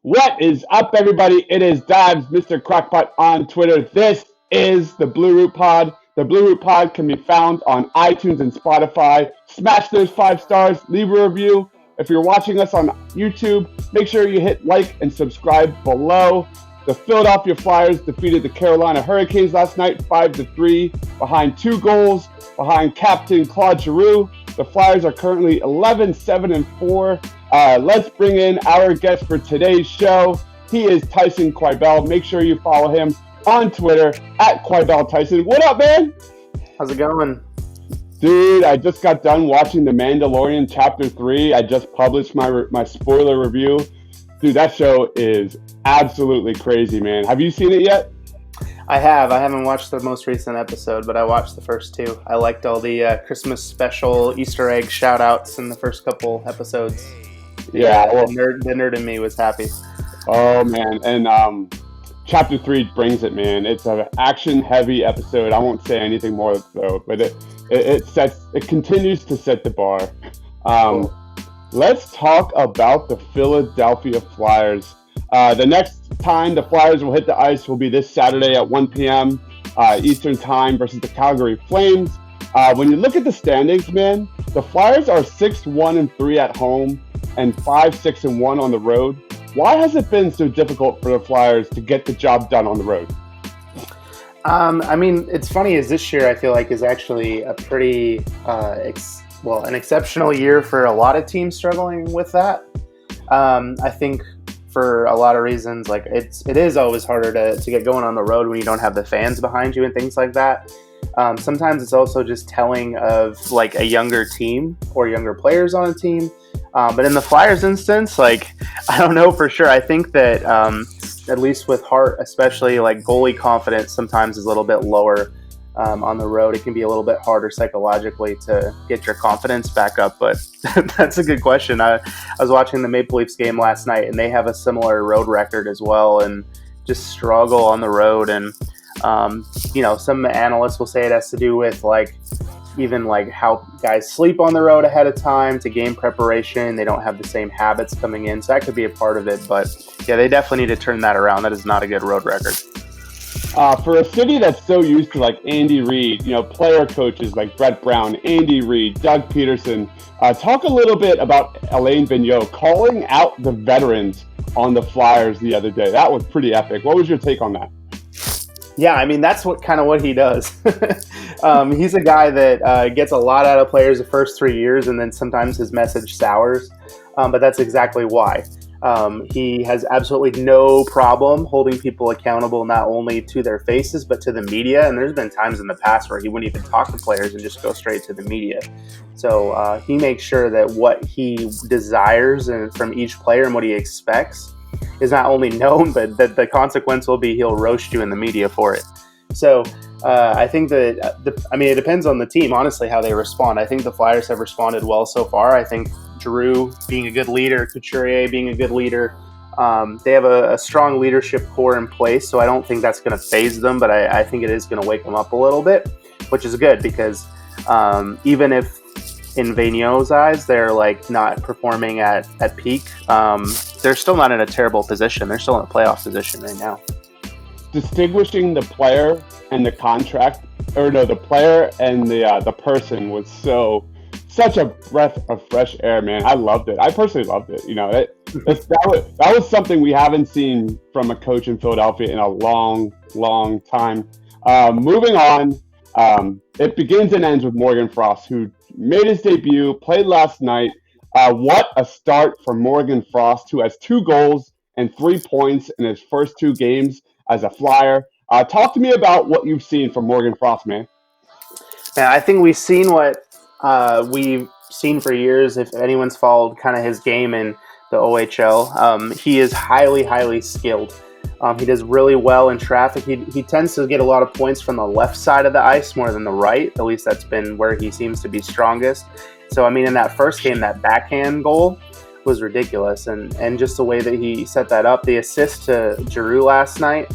What is up, everybody? It is Dives, Mr. Crockpot on Twitter. This is the Blue Root Pod. The Blue Root Pod can be found on iTunes and Spotify. Smash those 5 stars, leave a review. If you're watching us on YouTube, make sure you hit like and subscribe below. The Philadelphia Flyers defeated the Carolina Hurricanes last night 5-3 behind 2 goals behind captain Claude Giroux. The Flyers are currently 11-7-4. Let's bring in our guest for today's show. He is Tyson Quibell. Make sure you follow him on Twitter at Quibell Tyson. What up, man? How's it going? Dude, I just got done watching The Mandalorian Chapter 3. I just published my spoiler review. Dude, that show is absolutely crazy, man. Have you seen it yet? I have. I haven't watched the most recent episode, but I watched the first 2. I liked all the Christmas special Easter egg shout-outs in the first couple episodes. Yeah. Well, the nerd in me was happy. Oh, man. And Chapter 3 brings it, man. It's an action-heavy episode. I won't say anything more, though, but it continues to set the bar. Cool. Let's talk about the Philadelphia Flyers. The next time the Flyers will hit the ice will be this Saturday at 1 p.m. Eastern Time versus the Calgary Flames. When you look at the standings, man, the Flyers are 6-1-3 at home and 5-6-1 on the road. Why has it been so difficult for the Flyers to get the job done on the road? I mean, it's funny is this year I feel like is actually a pretty an exceptional year for a lot of teams struggling with that. I think for a lot of reasons, like it is always harder to get going on the road when you don't have the fans behind you and things like that. Sometimes it's also just telling of like a younger team or younger players on a team. But in the Flyers instance, like, I don't know for sure. I think that at least with Hart, especially, like goalie confidence sometimes is a little bit lower on the road. It can be a little bit harder psychologically to get your confidence back up. But that's a good question. I was watching the Maple Leafs game last night, and they have a similar road record as well, and just struggle on the road. And some analysts will say it has to do with even how guys sleep on the road ahead of time to game preparation. They don't have the same habits coming in. So that could be a part of it. But yeah, they definitely need to turn that around. That is not a good road record. For a city that's so used to Andy Reid, player coaches like Brett Brown, Andy Reid, Doug Peterson, talk a little bit about Alain Vigneault calling out the veterans on the Flyers the other day. That was pretty epic. What was your take on that? Yeah, I mean, that's what he does. He's a guy that gets a lot out of players the first 3 years, and then sometimes his message sours. But that's exactly why. He has absolutely no problem holding people accountable, not only to their faces, but to the media. And there's been times in the past where he wouldn't even talk to players and just go straight to the media. So he makes sure that what he desires and from each player and what he expects is not only known, but that the consequence will be he'll roast you in the media for it. So I think that, it depends on the team, honestly, how they respond. I think the Flyers have responded well so far. I think Giroux being a good leader, Couturier being a good leader, they have a strong leadership core in place, so I don't think that's going to phase them, but I think it is going to wake them up a little bit, which is good because even if in Vigneault's eyes they're not performing at peak, they're still not in a terrible position. They're still in a playoff position right now. Distinguishing the player and the contract, the player and the person was such a breath of fresh air, man. I loved it. I personally loved it. That was something we haven't seen from a coach in Philadelphia in a long, long time. Moving on, it begins and ends with Morgan Frost, who made his debut, played last night. What a start for Morgan Frost, who has 2 goals and 3 points in his first 2 games as a Flyer. Talk to me about what you've seen from Morgan Frost, man. Yeah, I think we've seen what we've seen for years. If anyone's followed kind of his game in the OHL, he is highly, highly skilled. He does really well in traffic. He tends to get a lot of points from the left side of the ice more than the right. At least that's been where he seems to be strongest. So, in that first game, that backhand goal was ridiculous. And just the way that he set that up, the assist to Giroux last night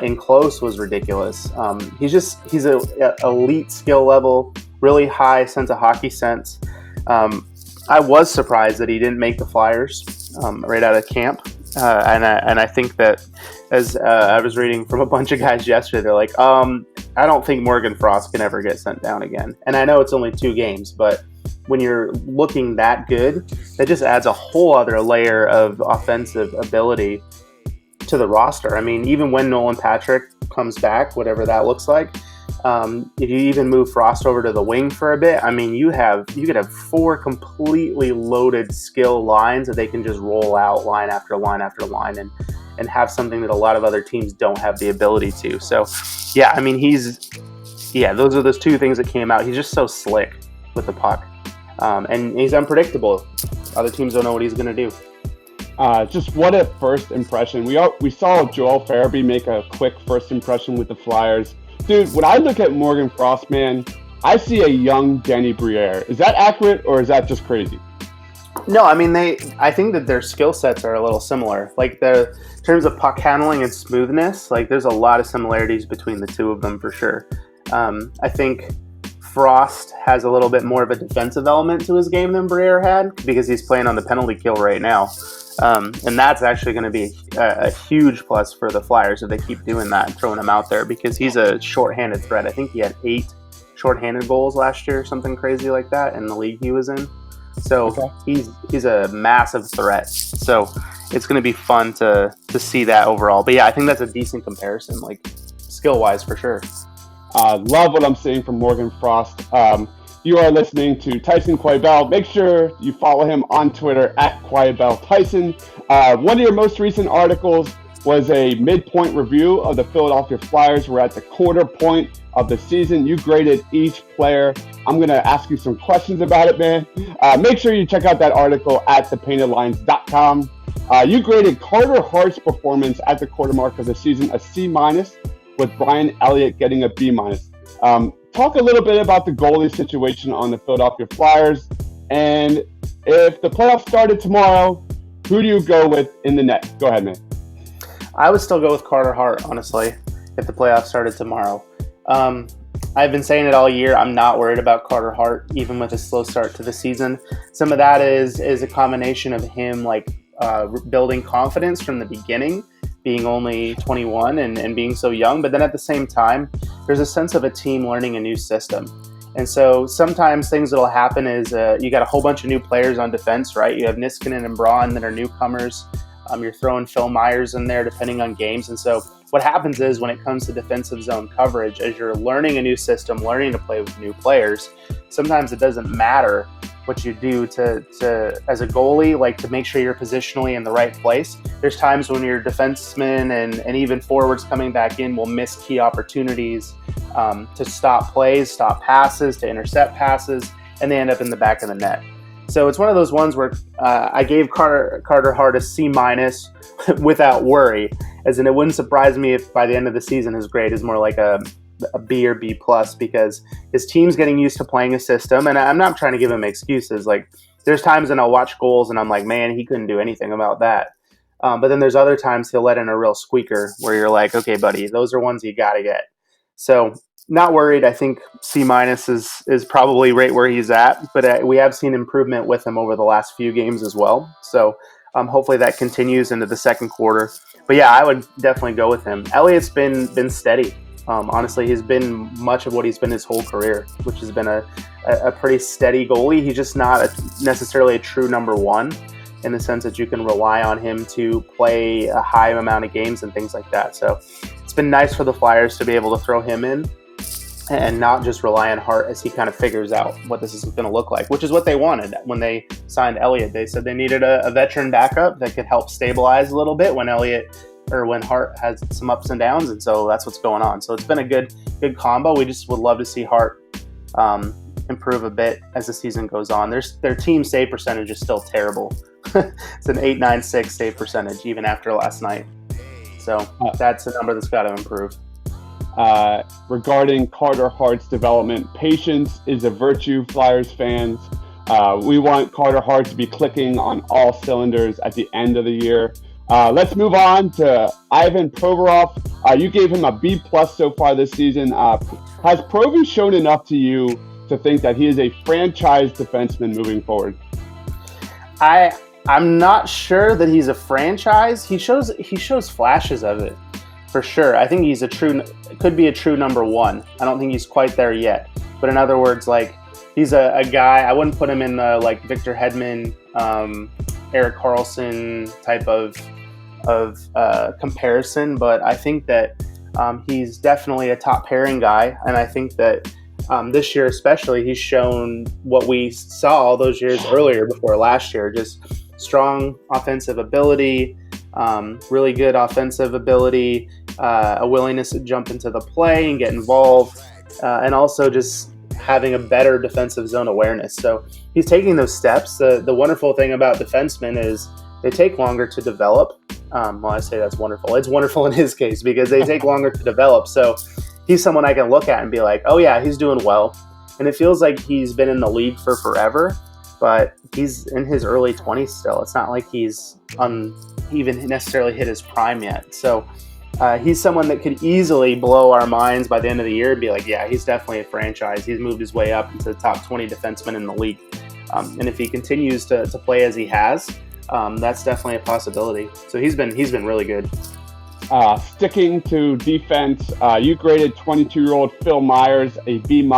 in close was ridiculous. He's an elite skill level, really high sense of hockey sense. I was surprised that he didn't make the Flyers right out of camp. And I think that as I was reading from a bunch of guys yesterday, they're like, I don't think Morgan Frost can ever get sent down again. And I know it's only 2 games, but when you're looking that good, that just adds a whole other layer of offensive ability to the roster. I mean, even when Nolan Patrick comes back, whatever that looks like, if you even move Frost over to the wing for a bit, I mean, you could have 4 completely loaded skill lines that they can just roll out line after line after line and have something that a lot of other teams don't have the ability to. So, yeah, I mean, those are those 2 things that came out. He's just so slick with the puck, and he's unpredictable. Other teams don't know what he's going to do. Just what a first impression. We saw Joel Farabee make a quick first impression with the Flyers. Dude, when I look at Morgan Frost, man, I see a young Danny Briere. Is that accurate, or is that just crazy? No, I mean, I think that their skill sets are a little similar. Like, in terms of puck handling and smoothness, like, there's a lot of similarities between the 2 of them for sure. I think Frost has a little bit more of a defensive element to his game than Briere had, because he's playing on the penalty kill right now. And that's actually going to be a huge plus for the Flyers if they keep doing that and throwing him out there, because he's a shorthanded threat. I think he had 8 shorthanded goals last year, something crazy like that, in the league he was in. So okay. He's a massive threat. So it's going to be fun to see that overall. But yeah, I think that's a decent comparison, like skill-wise for sure. Love what I'm seeing from Morgan Frost. You are listening to Tyson Quibell. Make sure you follow him on Twitter at Quibell Tyson. One of your most recent articles was a midpoint review of the Philadelphia Flyers. We're at the quarter point of the season. You graded each player. I'm going to ask you some questions about it, man. Make sure you check out that article at thepaintedlines.com. You graded Carter Hart's performance at the quarter mark of the season a C-, with Brian Elliott getting a B-. Talk a little bit about the goalie situation on the Philadelphia Flyers, and if the playoffs started tomorrow, who do you go with in the net? Go ahead, man. I would still go with Carter Hart, honestly, if the playoffs started tomorrow. I've been saying it all year. I'm not worried about Carter Hart, even with a slow start to the season. Some of that is a combination of him building confidence from the beginning, being only 21 and being so young. But then at the same time, there's a sense of a team learning a new system. And so sometimes things that'll happen is you got a whole bunch of new players on defense, right? You have Niskanen and Braun that are newcomers. You're throwing Phil Myers in there depending on games. And so what happens is when it comes to defensive zone coverage, as you're learning a new system, learning to play with new players, sometimes it doesn't matter what you do to as a goalie, like to make sure you're positionally in the right place. There's times when your defensemen and even forwards coming back in will miss key opportunities to stop plays, stop passes, to intercept passes, and they end up in the back of the net. So it's one of those ones where I gave Carter Hart a C- without worry, as in it wouldn't surprise me if by the end of the season his grade is more like a B or B+, because his team's getting used to playing a system. And I'm not trying to give him excuses. Like, there's times when I'll watch goals and I'm like, man, he couldn't do anything about that. But then there's other times he'll let in a real squeaker where you're like, okay, buddy, those are ones you got to get. So not worried. I think C- is probably right where he's at, but we have seen improvement with him over the last few games as well. So hopefully that continues into the second quarter. But yeah, I would definitely go with him. Elliott's been steady. Honestly, he's been much of what he's been his whole career, which has been a pretty steady goalie. He's just not necessarily a true number one in the sense that you can rely on him to play a high amount of games and things like that. So it's been nice for the Flyers to be able to throw him in and not just rely on Hart as he kind of figures out what this is going to look like, which is what they wanted when they signed Elliott. They said they needed a veteran backup that could help stabilize a little bit when Hart has some ups and downs, and so that's what's going on. So it's been a good combo. We just would love to see Hart improve a bit as the season goes on. Their team save percentage is still terrible. It's an .896 save percentage even after last night. So that's a number that's got to improve. Regarding Carter Hart's development, patience is a virtue, Flyers fans. We want Carter Hart to be clicking on all cylinders at the end of the year. Let's move on to Ivan Provorov. You gave him a B+ so far this season. Has Provy shown enough to you to think that he is a franchise defenseman moving forward? I'm not sure that he's a franchise. He shows flashes of it, for sure. I think he's could be a true number one. I don't think he's quite there yet. But in other words, like, he's a guy. I wouldn't put him in the like Victor Hedman, Eric Carlson type of comparison. But I think that he's definitely a top pairing guy, and I think that this year especially, he's shown what we saw all those years earlier before last year. Just strong offensive ability, really good offensive ability, a willingness to jump into the play and get involved, and also just having a better defensive zone awareness. So he's taking those steps. The wonderful thing about defensemen is they take longer to develop. Well, I say that's wonderful. It's wonderful in his case because they take longer to develop. So he's someone I can look at and be like, oh yeah, he's doing well. And it feels like he's been in the league for forever, but he's in his early 20s still. It's not like he's even necessarily hit his prime yet. So he's someone that could easily blow our minds by the end of the year and be like, yeah, he's definitely a franchise. He's moved his way up into the top 20 defensemen in the league. And if he continues to play as he has, that's definitely a possibility. So he's been really good. Sticking to defense, you graded 22-year-old Phil Myers a B-,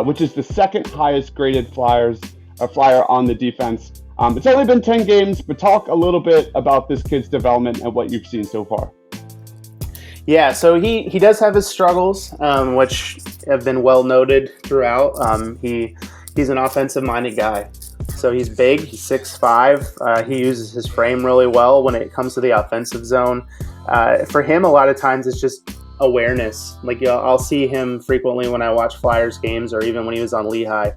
which is the second highest graded flyer on the defense. It's only been 10 games, but talk a little bit about this kid's development and what you've seen so far. Yeah, so he does have his struggles, which have been well noted throughout. He's an offensive-minded guy. So he's big, he's 6'5". He uses his frame really well when it comes to the offensive zone. For him, a lot of times it's just awareness. Like, I'll see him frequently when I watch Flyers games or even when he was on Lehigh.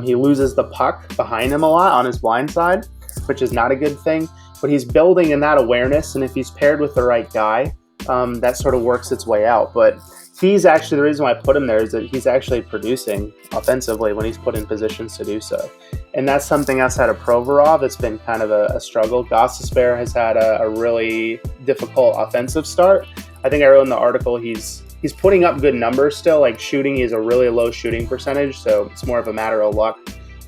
He loses the puck behind him a lot on his blind side, which is not a good thing. But he's building in that awareness, and if he's paired with the right guy, that sort of works its way out. But he's actually, the reason why I put him there is that he's actually producing offensively when he's put in positions to do so. And that's something outside of Provorov that's been kind of a struggle. Gostisbehere has had a really difficult offensive start. I think I wrote in the article he's putting up good numbers still. Like shooting, he has a really low shooting percentage, so it's more of a matter of luck.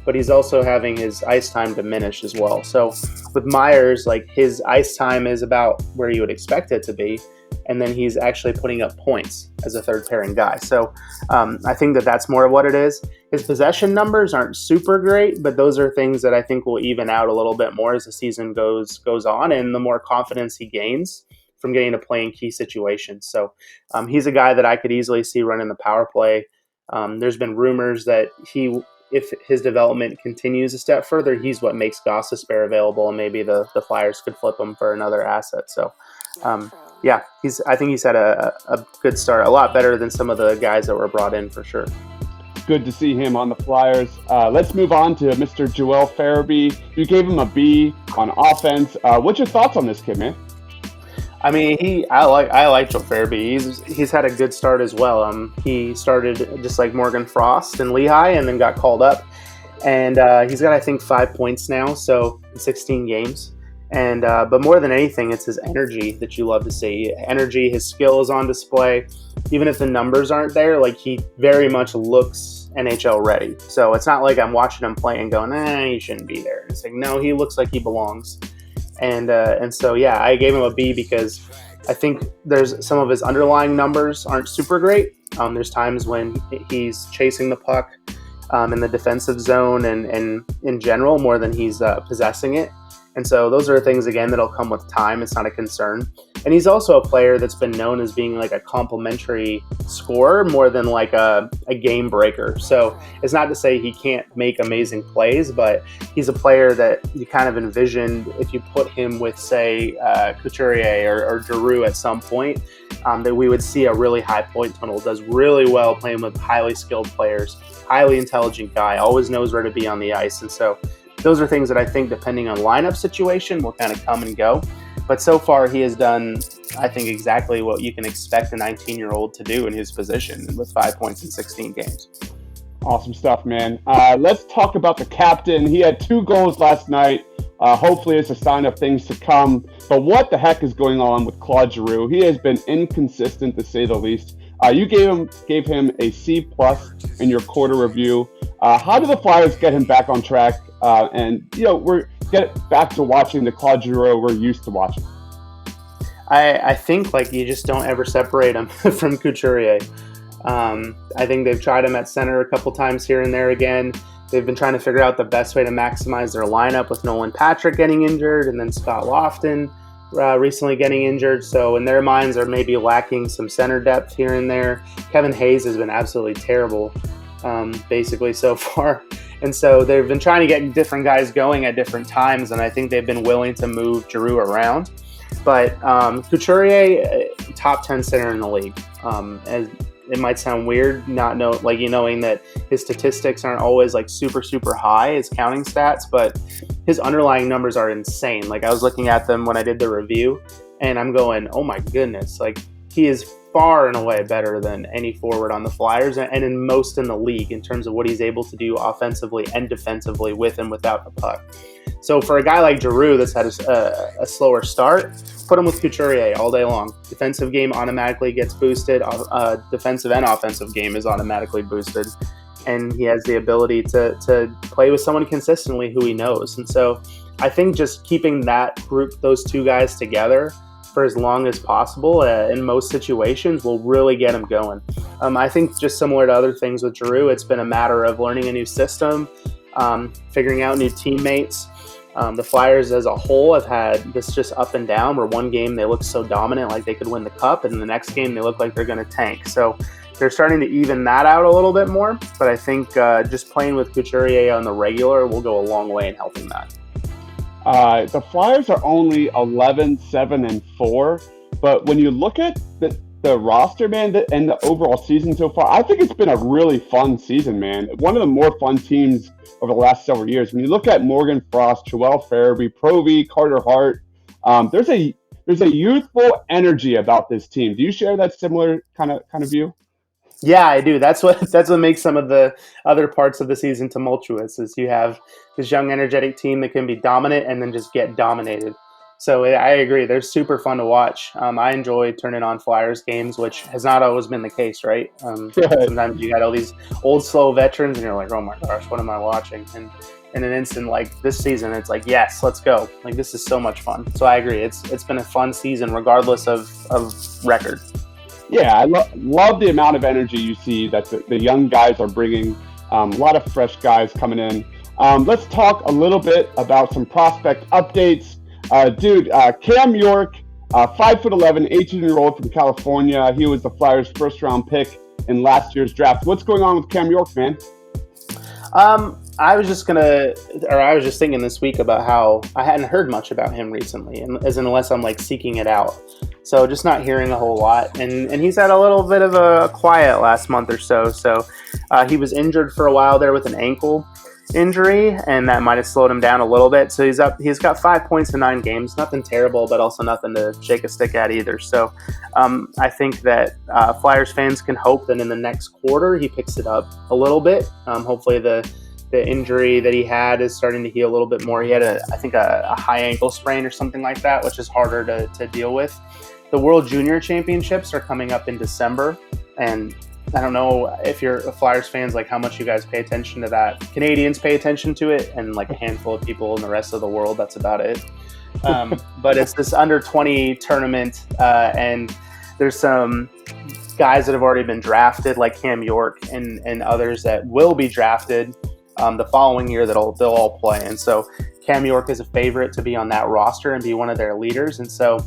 But he's also having his ice time diminish as well. So with Myers, like his ice time is about where you would expect it to be, and then he's actually putting up points as a third pairing guy. So I think that's more of what it is. His possession numbers aren't super great, but those are things that I think will even out a little bit more as the season goes on, and the more confidence he gains from getting to play in key situations. So he's a guy that I could easily see running the power play. There's been rumors that if his development continues a step further, he's what makes Gostisbehere available, and maybe the Flyers could flip him for another asset. So yeah, I think he's had a good start, a lot better than some of the guys that were brought in for sure. Good to see him on the Flyers. Let's move on to Mr. Joel Farabee. You gave him a B on offense. What's your thoughts on this kid, man? I mean, I like Joel Farabee. He's had a good start as well. He started just like Morgan Frost in Lehigh, and then got called up. And he's got, I think, 5 points now, so in 16 games. And but more than anything, it's his energy that you love to see. Energy, his skill is on display. Even if the numbers aren't there, like he very much looks NHL ready. So it's not like I'm watching him play and going, he shouldn't be there. It's like, no, he looks like he belongs. And so, yeah, I gave him a B because I think there's some of his underlying numbers aren't super great. There's times when he's chasing the puck in the defensive zone and in general more than he's possessing it. And so those are things, again, that'll come with time. It's not a concern. And he's also a player that's been known as being like a complimentary scorer more than like a game breaker. So it's not to say he can't make amazing plays, but he's a player that you kind of envisioned if you put him with, say, Couturier or Giroux at some point, that we would see a really high point total. Does really well playing with highly skilled players, highly intelligent guy, always knows where to be on the ice. And so those are things that I think, depending on lineup situation, will kind of come and go. But so far, he has done, I think, exactly what you can expect a 19-year-old to do in his position with 5 points in 16 games. Awesome stuff, man. Let's talk about the captain. He had 2 goals last night. Hopefully, it's a sign of things to come. But what the heck is going on with Claude Giroux? He has been inconsistent, to say the least. You gave him a C+ in your quarter review. How do the Flyers get him back on track? And get back to watching the Claude Giroux we're used to watching? I think like you just don't ever separate him from Couturier. I think they've tried him at center a couple times here and there again. They've been trying to figure out the best way to maximize their lineup with Nolan Patrick getting injured and then Scott Lofton recently getting injured. So in their minds, they're maybe lacking some center depth here and there. Kevin Hayes has been absolutely terrible, basically so far. And so they've been trying to get different guys going at different times, and I think they've been willing to move Giroux around. But Couturier, top 10 center in the league. And it might sound weird knowing that his statistics aren't always like super, super high, his counting stats, but his underlying numbers are insane. Like I was looking at them when I did the review and I'm going, oh my goodness, like he is far and away better than any forward on the Flyers and in most in the league in terms of what he's able to do offensively and defensively with and without the puck. So for a guy like Giroux that's had a slower start, put him with Couturier all day long. Defensive game automatically gets boosted. Defensive and offensive game is automatically boosted. And he has the ability to play with someone consistently who he knows. And so I think just keeping that group, those two guys together for as long as possible in most situations will really get him going. I think just similar to other things with Giroux, it's been a matter of learning a new system, figuring out new teammates. The Flyers as a whole have had this just up and down where one game they look so dominant like they could win the cup and the next game they look like they're going to tank. So they're starting to even that out a little bit more. But I think just playing with Couturier on the regular will go a long way in helping that. The Flyers are only 11-7-4, but when you look at the roster, man, and the overall season so far, I think it's been a really fun season, man. One of the more fun teams over the last several years. When you look at Morgan Frost, Joel Farabee, Provorov, Carter Hart, there's a youthful energy about this team. Do you share that similar kind of view? Yeah, I do. That's what makes some of the other parts of the season tumultuous. Is you have this young, energetic team that can be dominant and then just get dominated. So I agree. They're super fun to watch. I enjoy turning on Flyers games, which has not always been the case, right? Sometimes you got all these old, slow veterans, and you're like, oh my gosh, what am I watching? And in an instant like this season, it's like, yes, let's go. Like this is so much fun. So I agree. It's been a fun season regardless of record. Yeah, I love the amount of energy you see that the young guys are bringing. A lot of fresh guys coming in. Let's talk a little bit about some prospect updates. Cam York, 5'11", 18-year-old from California. He was the Flyers' first-round pick in last year's draft. What's going on with Cam York, man? I was just thinking this week about how I hadn't heard much about him recently, unless I'm like seeking it out. So just not hearing a whole lot, and he's had a little bit of a quiet last month or so. So he was injured for a while there with an ankle injury, and that might have slowed him down a little bit. So he's got 5 points in 9 games, nothing terrible, but also nothing to shake a stick at either. So I think that Flyers fans can hope that in the next quarter he picks it up a little bit. Hopefully the injury that he had is starting to heal a little bit more. He had I think a high ankle sprain or something like that, which is harder to deal with. The World Junior Championships are coming up in December, and I don't know if you're Flyers fans, like how much you guys pay attention to that. Canadians pay attention to it, and like a handful of people in the rest of the world, that's about it. But it's this under-20 tournament, and there's some guys that have already been drafted, like Cam York and others that will be drafted the following year they'll all play. And so Cam York is a favorite to be on that roster and be one of their leaders. And so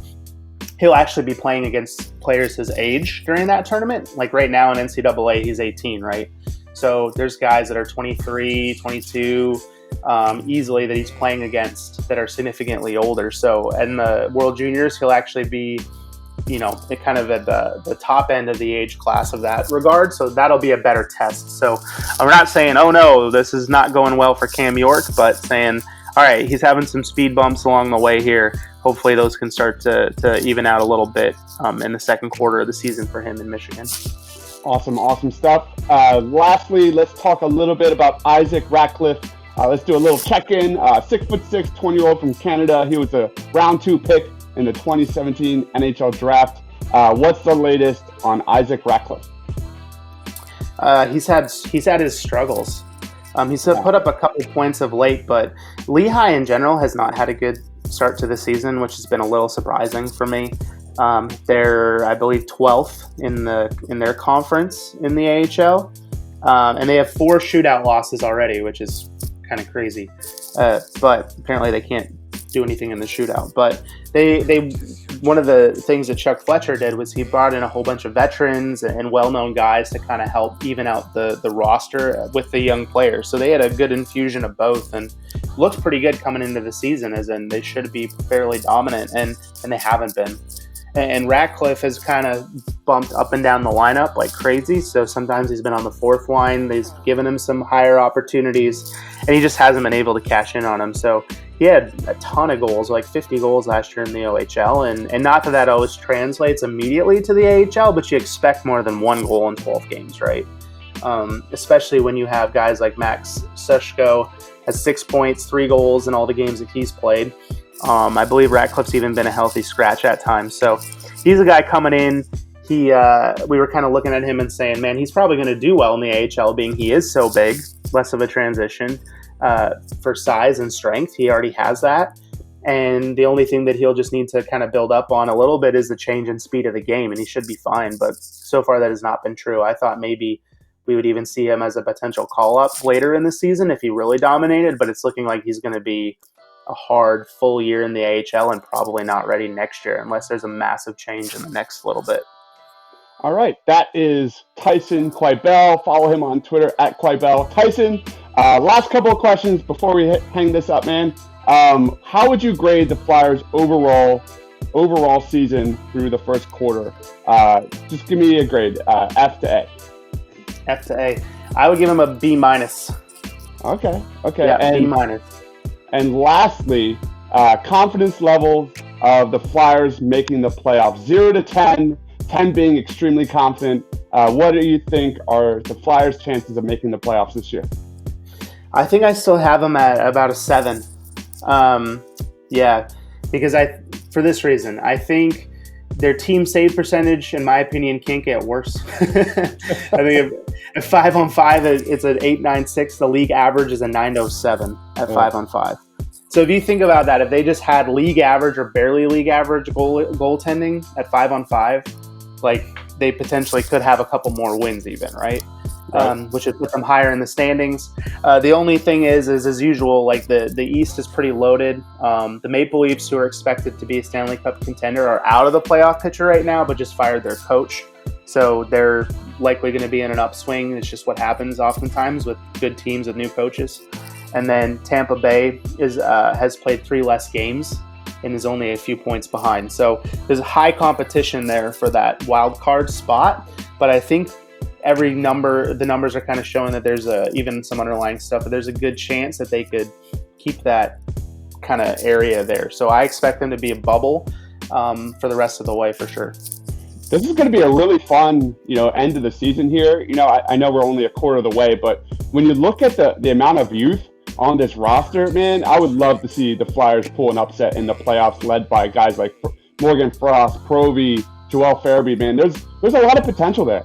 he'll actually be playing against players his age during that tournament. Like right now in NCAA, he's 18, right? So there's guys that are 23, 22, easily that he's playing against that are significantly older. So in the World Juniors, he'll actually be, kind of at the top end of the age class of that regard. So that'll be a better test. So we're not saying, oh no, this is not going well for Cam York, but saying, all right, he's having some speed bumps along the way here. Hopefully those can start to even out a little bit in the second quarter of the season for him in Michigan. Awesome stuff. Lastly, let's talk a little bit about Isaac Ratcliffe. Let's do a little check-in. 6'6", 20-year-old from Canada. He was a round 2 pick in the 2017 NHL draft. What's the latest on Isaac Ratcliffe? He's had his struggles. He's put up a couple points of late, but Lehigh in general has not had a good start to the season, which has been a little surprising for me. They're, I believe, 12th in their conference in the AHL, and they have 4 shootout losses already, which is kind of crazy. But apparently they can't do anything in the shootout. But they one of the things that Chuck Fletcher did was he brought in a whole bunch of veterans and well-known guys to kind of help even out the roster with the young players. So they had a good infusion of both and looked pretty good coming into the season, as in they should be fairly dominant, and they haven't been. And Ratcliffe has kind of bumped up and down the lineup like crazy. So sometimes he's been on the 4th line. They've given him some higher opportunities, and he just hasn't been able to cash in on them. So he had a ton of goals, like 50 goals last year in the OHL. And not that always translates immediately to the AHL, but you expect more than 1 goal in 12 games, right? Especially when you have guys like Max Sushko has 6 points, 3 goals in all the games that he's played. I believe Ratcliffe's even been a healthy scratch at times. So he's a guy coming in. We were kind of looking at him and saying, man, he's probably going to do well in the AHL, being he is so big, less of a transition for size and strength. He already has that. And the only thing that he'll just need to kind of build up on a little bit is the change in speed of the game, and he should be fine. But so far that has not been true. I thought maybe we would even see him as a potential call-up later in the season if he really dominated, but it's looking like he's going to be a hard full year in the AHL and probably not ready next year unless there's a massive change in the next little bit. All right, that is Tyson Quibell. Follow him on Twitter at Quibell. Tyson, last couple of questions before we hang this up, man. How would you grade the Flyers' overall season through the first quarter? Just give me a grade, F to A. F to A. I would give him a B-. Okay. Yeah, B-. And lastly, confidence levels of the Flyers making the playoffs. 0 to 10, 10 being extremely confident. What do you think are the Flyers' chances of making the playoffs this year? I think I still have them at about a 7. Yeah, because for this reason, I think their team save percentage, in my opinion, can't get worse. I think if 5-on-5, it's an 8.96. The league average is a 9.07 at 5-on-5. So if you think about that, if they just had league average or barely league average goaltending at 5-on-5, like they potentially could have a couple more wins even, right? Which would put them higher in the standings. The only thing is as usual, like the East is pretty loaded. The Maple Leafs, who are expected to be a Stanley Cup contender, are out of the playoff picture right now, but just fired their coach. So they're likely going to be in an upswing. It's just what happens oftentimes with good teams with new coaches. And then Tampa Bay has played 3 less games and is only a few points behind. So there's a high competition there for that wild card spot. But I think the numbers are kind of showing that there's even some underlying stuff, but there's a good chance that they could keep that kind of area there. So I expect them to be a bubble for the rest of the way for sure. This is going to be a really fun, end of the season here. I know we're only a quarter of the way, but when you look at the amount of youth on this roster, man, I would love to see the Flyers pull an upset in the playoffs led by guys like Morgan Frost, Provy, Joel Farabee, man. There's a lot of potential there.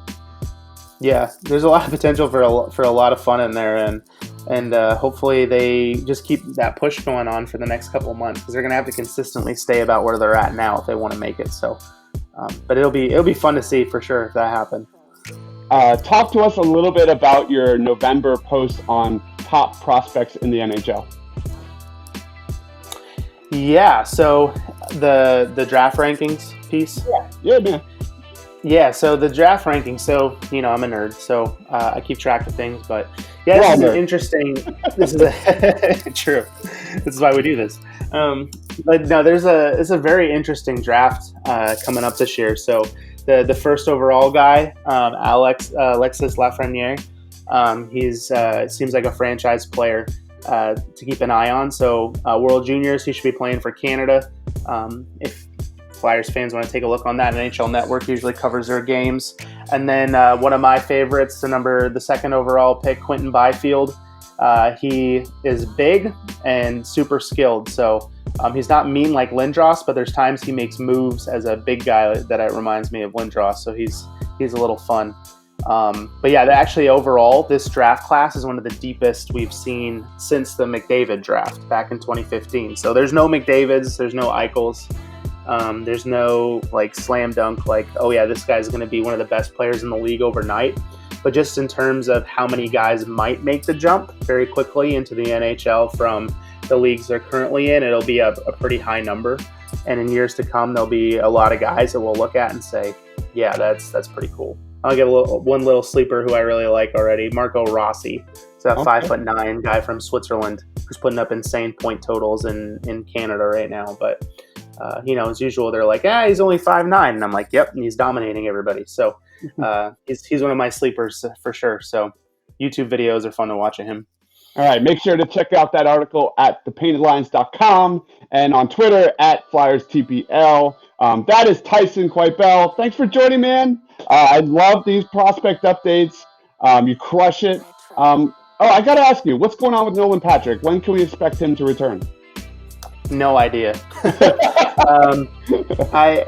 Yeah, there's a lot of potential for a lot of fun in there, and hopefully they just keep that push going on for the next couple of months, because they're going to have to consistently stay about where they're at now if they want to make it. So, but it'll be fun to see for sure if that happens. Talk to us a little bit about your November post on top prospects in the NHL. Yeah, so the draft rankings piece. Yeah, man. Yeah, so the draft rankings. So I'm a nerd, so I keep track of things. But yeah, this is an interesting. This is true. This is why we do this. But no, it's a very interesting draft coming up this year. So the first overall guy, Alexis Lafreniere. He's seems like a franchise player to keep an eye on. So World Juniors, he should be playing for Canada. If Flyers fans want to take a look on that, NHL Network usually covers their games. And then one of my favorites, the second overall pick, Quinton Byfield. He is big and super skilled. So he's not mean like Lindros, but there's times he makes moves as a big guy that reminds me of Lindros. So he's a little fun. But yeah, actually overall, this draft class is one of the deepest we've seen since the McDavid draft back in 2015. So there's no McDavids, there's no Eichels, there's no like slam dunk like, oh yeah, this guy's going to be one of the best players in the league overnight. But just in terms of how many guys might make the jump very quickly into the NHL from the leagues they're currently in, it'll be a pretty high number. And in years to come, there'll be a lot of guys that we'll look at and say, yeah, that's pretty cool. I'll get one little sleeper who I really like already, Marco Rossi. He's a 5'9" guy from Switzerland who's putting up insane point totals in Canada right now. But, as usual, they're like, he's only 5'9". And I'm like, yep, and he's dominating everybody. So he's one of my sleepers for sure. So YouTube videos are fun to watch of him. All right, make sure to check out that article at thepaintedlines.com and on Twitter at FlyersTPL. That is Tyson Quibell. Thanks for joining, man. I love these prospect updates. You crush it. I got to ask you, what's going on with Nolan Patrick? When can we expect him to return? No idea.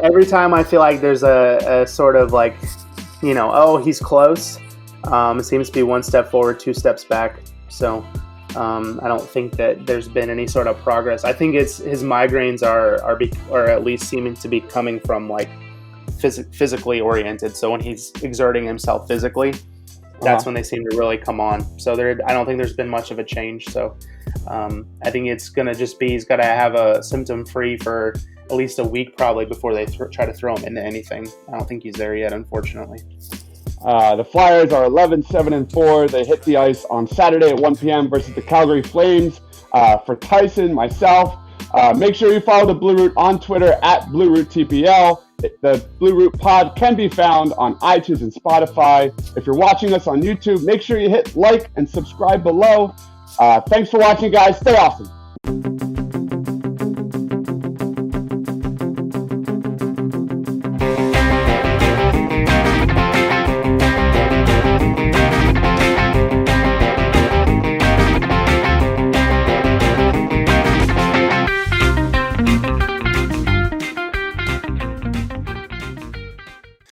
Every time I feel like there's a sort of like, he's close. It seems to be one step forward, two steps back. So I don't think that there's been any sort of progress. I think it's his migraines are at least seeming to be coming from like physically oriented. So when he's exerting himself physically, that's when they seem to really come on. So I don't think there's been much of a change. So I think it's going to just be he's got to have a symptom free for at least a week probably before they try to throw him into anything. I don't think he's there yet, unfortunately. The Flyers are 11-7-4. They hit the ice on Saturday at 1 p.m. versus the Calgary Flames. For Tyson, myself, make sure you follow the Blue Root on Twitter at BlueRootTPL. The Blue Root Pod can be found on iTunes and Spotify. If you're watching us on YouTube, make sure you hit like and subscribe below. Thanks for watching, guys. Stay awesome.